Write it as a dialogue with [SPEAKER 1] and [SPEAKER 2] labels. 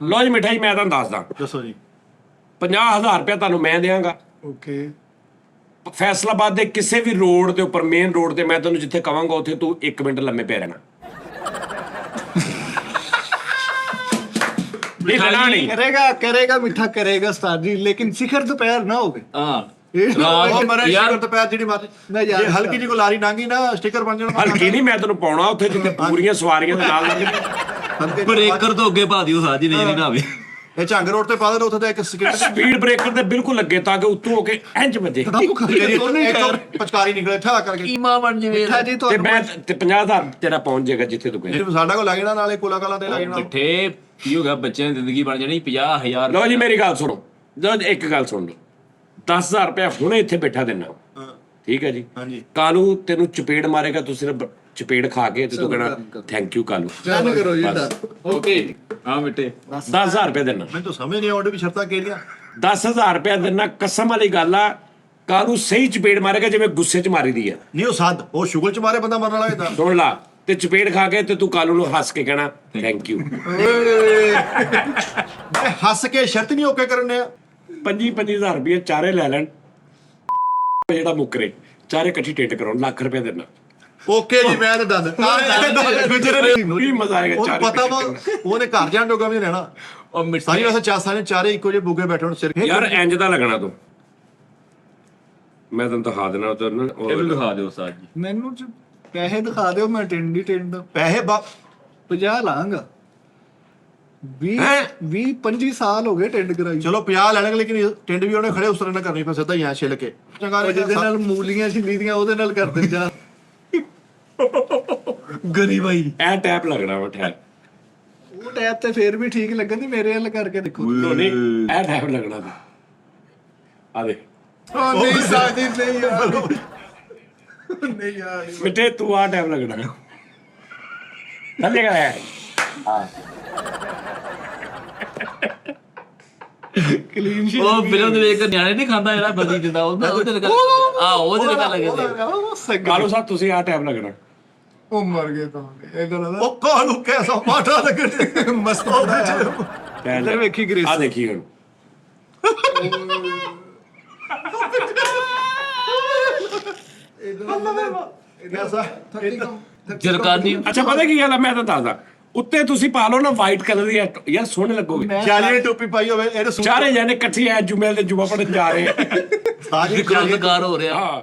[SPEAKER 1] ਲਓ ਜੀ ਮਿਠਾਈ ਮੈਂ ਤੁਹਾਨੂੰ ਦੱਸਦਾ।
[SPEAKER 2] ਦੱਸੋ ਜੀ।
[SPEAKER 1] 50,000 ਰੁਪਇਆ ਤੁਹਾਨੂੰ ਮੈਂ ਦਿਆਂਗਾ।
[SPEAKER 3] ਓਕੇ।
[SPEAKER 1] ਫੈਸਲਾਬਾਦ ਦੇ ਕਿਸੇ ਵੀ ਰੋਡ ਦੇ ਉੱਪਰ, ਮੇਨ ਰੋਡ ਤੇ, ਮੈਂ ਤੈਨੂੰ ਜਿੱਥੇ ਕਵਾਂਗਾ ਉੱਥੇ ਤੂੰ 1 ਮਿੰਟ ਲੰਮੇ ਪੈ ਰਹਿਣਾ। नहीं
[SPEAKER 3] करेगा करेगा मीठा करेगा उस्ताद जी, लेकिन शिखर दोपहर ना होवे।
[SPEAKER 2] ਹਲਕੀ ਜੀ ਕੋ ਲਾਰੀ ਨਾਂਗੀ ਨਾ ਸਟicker ਬਣ ਜਾਣਾ।
[SPEAKER 1] ਹਲਕੀ ਨਹੀਂ, ਮੈਂ ਤੈਨੂੰ ਪਾਉਣਾ ਉੱਥੇ ਜਿੱਥੇ ਪੂਰੀਆਂ ਸਵਾਰੀਆਂ ਦੇ ਨਾਲ ਲੱਗਦੇ।
[SPEAKER 4] ਬ੍ਰੇਕਰ ਤੋਂ ਅੱਗੇ ਪਾ ਦਿਓ ਸਾਜੀ, ਨਹੀਂ ਨਾ ਆਵੇ।
[SPEAKER 2] ਇਹ ਝੰਗ ਰੋਡ ਤੇ ਪਾ ਦੇਣਾ, ਉੱਥੇ ਤਾਂ ਇੱਕ
[SPEAKER 1] ਸਪੀਡ ਬ੍ਰੇਕਰ ਤੇ ਬਿਲਕੁਲ ਲੱਗੇ ਤਾਂ ਕਿ ਉੱਤੋਂ ਹੋ ਕੇ ਇੰਜ ਵੱਜੇ
[SPEAKER 2] ਪਚਕਾਰੀ ਨਿਕਲੇ ਠਾ ਕਰਕੇ
[SPEAKER 4] ਕੀਮਾ ਬਣ ਜਵੇ
[SPEAKER 3] ਜੀ
[SPEAKER 1] ਤੇ ਮੈਂ ਤੇ 50,000 ਤੇਰਾ ਪਹੁੰਚ ਜਾਏਗਾ ਜਿੱਥੇ ਤੂੰ ਕਹੇ।
[SPEAKER 2] ਸਾਡਾ ਕੋ ਲੱਗਣਾ ਨਾਲੇ ਕੋਲਾ ਕਾਲਾ ਤੇ ਲੱਗਣਾ।
[SPEAKER 4] ਮਿੱਠੇ ਕੀ ਹੋ ਗਿਆ, ਬੱਚਿਆਂ ਦੀ ਜ਼ਿੰਦਗੀ ਬਣ ਜਾਣੀ 50,000।
[SPEAKER 1] ਲਓ ਜੀ ਮੇਰੀ ਗੱਲ ਸੁਣੋ, ਜਦ ਇੱਕ ਗੱਲ ਸੁਣ ਲਓ, 10,000 ਰੁਪਇਆ ਹੁਣੇ ਇੱਥੇ ਬੈਠਾ ਦੇਣਾ, ਠੀਕ ਹੈ ਜੀ।
[SPEAKER 2] ਹਾਂਜੀ।
[SPEAKER 1] ਕਾਲੂ ਤੈਨੂੰ ਚਪੇੜ ਮਾਰੇਗਾ, ਤੂੰ ਸਿਰਫ ਚਪੇੜ ਖਾ ਕੇ ਤੇ ਤੂੰ ਕਹਿਣਾ ਥੈਂਕ ਯੂ ਕਾਲੂ।
[SPEAKER 3] डन करो जी।
[SPEAKER 4] ਓਕੇ ਹਾਂ ਮਿੱਠੇ
[SPEAKER 1] 10,000 ਰੁਪਇਆ ਦੇਣਾ।
[SPEAKER 2] ਮੈਨੂੰ ਤਾਂ ਸਮਝ ਨਹੀਂ ਆਉਂਦੀ ਵੀ ਸ਼ਰਤਾਂ ਕਿਹੜੀਆਂ।
[SPEAKER 1] 10,000 ਰੁਪਇਆ ਦੇਣਾ, ਕਸਮ ਵਾਲੀ ਗੱਲ ਆ। ਕਾਲੂ ਸਹੀ ਚਪੇੜ ਮਾਰੇਗਾ ਜਿਵੇਂ ਗੁੱਸੇ 'ਚ ਮਾਰੀ ਦੀ ਆ।
[SPEAKER 2] ਨਹੀਂ ਉਹ ਸੱਦ, ਉਹ ਸ਼ੁਗਲ ਚ ਮਾਰੇ ਬੰਦਾ ਮਰਨ ਵਾਲਾ ਇਹਦਾ।
[SPEAKER 1] ਸੁਣ ਲਾ, ਤੇ ਚਪੇੜ ਖਾ ਕੇ ਤੇ ਤੂੰ ਕਾਲੂ ਨੂੰ ਹੱਸ ਕੇ ਕਹਿਣਾ ਥੈਂਕ ਯੂ।
[SPEAKER 2] ਮੈਂ ਹੱਸ ਕੇ ਸ਼ਰਤ ਨਹੀਂ ਓਕੇ ਕਰਨੇ ਆ।
[SPEAKER 1] 25,000 ਰੁਪਏ ਚਾਰੇ ਲੈ ਲੈਣ, ਜਿਹੜਾ ਮੁੱਕਰੇ ਚਾਰੇ ਇਕੱਠੀ ਟਿੱਟ ਕਰਾਉਣ, ਲੱਖ ਰੁਪਏ ਦੇਣਾ।
[SPEAKER 2] ਓਕੇ ਜੀ ਮੈਂ ਤਾਂ ਦੰਦ
[SPEAKER 1] ਕੀ ਮਜ਼ਾ ਆਏਗਾ
[SPEAKER 2] ਉਹ
[SPEAKER 1] ਚਾਰੇ
[SPEAKER 2] ਪਤਾ ਵਾ ਉਹਨੇ ਘਰ ਜਾਣ ਜੋਗਾ ਵੀ ਰਹਿਣਾ।
[SPEAKER 4] ਉਹ ਮਿੱਠੇ
[SPEAKER 2] ਸਾਰੀ ਵੈਸੇ ਸਾਰੇ ਚਾਰੇ ਇੱਕੋ ਜਿਹੇ ਬੁੱਗੇ ਬੈਠੇ ਹੋਣ ਸਿਰ।
[SPEAKER 1] ਯਾਰ ਇੰਜ ਦਾ ਲੱਗਣਾ ਤੂੰ, ਮੈਂ ਤੈਨੂੰ ਦਿਖਾ ਦੇਣਾ ਤੈਨੂੰ।
[SPEAKER 4] ਇਹਨੂੰ ਦਿਖਾ ਦਿਓ ਸਾਜੀ।
[SPEAKER 3] मैनू च पैसे दिखा दो, मैं टिंड ही टिंड
[SPEAKER 2] ਪੈਸੇ
[SPEAKER 3] 50 ਲਾਂਗਾ। 20
[SPEAKER 1] ਹੈਂ?
[SPEAKER 3] 25 ਸਾਲ ਹੋ ਗਏ ਟਿੰਡ ਕਰਾਈ।
[SPEAKER 2] ਚਲੋ 50 ਲੈਣਗੇ, ਲੇਕਿਨ ਟਿੰਡ ਵੀ ਉਹਨੇ ਖੜੇ ਉਸ ਤਰ੍ਹਾਂ ਨਾਲ ਕਰਨੀ ਫਿਰ ਸਿੱਧਾ ਹੀ ਆ ਛਿੱਲ ਕੇ ਚੰਗਾ
[SPEAKER 3] ਉਹ ਜਿਹਦੇ ਨਾਲ ਮੂਲੀਆਂ ਛਿੱਲੀ ਦੀਆਂ ਉਹਦੇ ਨਾਲ ਕਰ ਦੇ ਜਾ।
[SPEAKER 4] ਗਰੀਬ ਭਾਈ
[SPEAKER 1] ਇਹ ਟੈਪ ਲੱਗਣਾ ਵਾ ਠਹਿਰ।
[SPEAKER 3] ਉਹ ਟੈਪ ਤੇ ਫੇਰ ਵੀ ਠੀਕ ਲੱਗਣ ਦੀ, ਮੇਰੇ ਵੱਲ ਕਰਕੇ ਦੇਖੋ।
[SPEAKER 1] ਨਹੀਂ ਇਹ ਟੈਪ ਲੱਗਣਾ ਵਾ। ਆ ਦੇ
[SPEAKER 3] ਨਹੀਂ ਸਾਜੀ ਨਹੀਂ ਯਾਰ, ਨਹੀਂ ਯਾਰ।
[SPEAKER 1] ਮਿੱਟੇ ਤੂੰ ਆ ਟੈਪ ਲੱਗਣਾ ਥੱਲੇ ਕਰ ਹਾਂ।
[SPEAKER 3] Clean sheet.
[SPEAKER 4] ਉਹ ਫਿਲਮ ਦੇ ਵੇਖ ਕੇ ਨਿਆਣੇ ਨਹੀਂ ਖਾਂਦਾ ਜਿਹੜਾ ਬਲਦੀ ਦਿੰਦਾ ਉਹਦੇ ਨਾਲ ਉਹਦੇ ਨਾਲ ਲੱਗੇ।
[SPEAKER 1] ਕਾਲੂ ਸਾਹਿਬ ਤੁਸੀਂ ਆ ਟੈਪ ਲੱਗਣਾ।
[SPEAKER 3] ਉਹ ਮਰ ਗਏ ਤਾਂ ਇਧਰ
[SPEAKER 2] ਉਹ ਕਾਹਨੂੰ ਕੈਸਾ ਪਾਟਾ ਲੱਗਣੇ
[SPEAKER 3] ਮਸਤ ਹੁੰਦਾ। ਇੱਧਰ ਵੇਖੀ ਗ੍ਰੇਸ।
[SPEAKER 1] ਆ ਦੇਖੀ ਹੁਣ
[SPEAKER 2] ਕੈਸਾ
[SPEAKER 4] ਜਰਕਾਨੀ
[SPEAKER 1] ਅੱਛਾ ਪਤਾ ਕੀ ਗੱਲ ਆ, ਮੈਂ ਤਾਂ ਦੱਸਦਾ, ਉੱਤੇ ਤੁਸੀਂ ਪਾ ਲਓ ਨਾ ਵਾਈਟ ਕਲਰ ਦੀ, ਯਾਰ ਸੋਹਣੇ ਲੱਗੋਗੇ।
[SPEAKER 2] ਚਾਲੀ ਟੋਪੀ ਪਾਈ ਹੋਵੇ ਇਹਦੇ
[SPEAKER 1] ਚਾਰੇ ਜਾਨੇ ਇਕੱਠੇ ਐ ਜੁਮੇ ਦੇ ਜੁਮਾ ਪੜਨ ਜਾ ਰਹੇ
[SPEAKER 2] ਸਾਰੀ
[SPEAKER 4] ਵਿਕਰਮਕਾਰ ਹੋ ਰਿਹਾ।
[SPEAKER 1] ਹਾਂ।